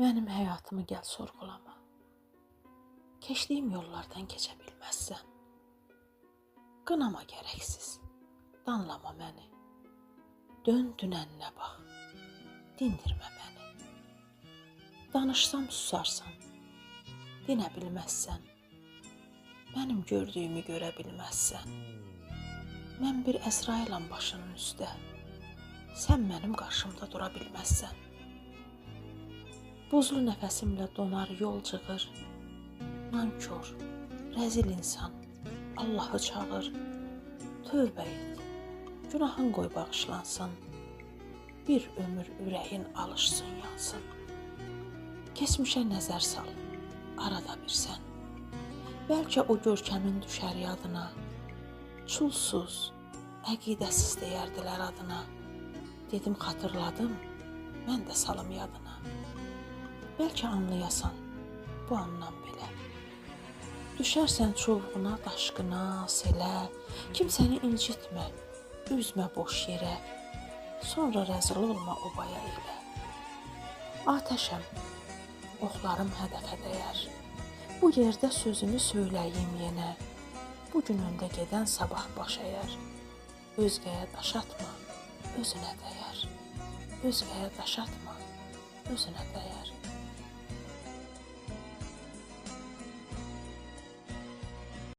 Mənim həyatımı gəl sorğulama. Keçdiyim yollardan keçə bilməzsən. Qınama gərəksiz, danlama məni. Dön dünəninə bax, dindirmə məni. Danışsam susarsan, dinə bilməzsən. Mənim gördüyümü görə bilməzsən. Mən bir Əzrailam başının üstə, sən mənim qarşımda dura bilməzsən. Buzlu nəfəsimlə donar yol cığır, nankor, rəzil insan, Allahı çağır. Tövbə et, günahın qoy bağışlansın, bir ömür ürəyin alışsın, yansın. Keçmişə nəzər sal, arada bir sən. Bəlkə o görkəmin düşər yadına, çulsuz, əqidəsiz deyərdilər adına. Dedim xatırladım, mən də salım yadına. Bəlkə anlayasan bu andan belə. Düşərsən çovğuna, daşqına, selə, kimsəni incitmə, üzmə boş yerə. Sonra rəzil olma obaya elə. Atəşəm, oxlarım hədəfə dəyər. Bu yerdə sözünü söyləyim yenə. Bu gün öndə gedən sabah baş əyər. Özgəyə daş atma, özünə dəyər. Özgəyə daş atma, özünə dəyər.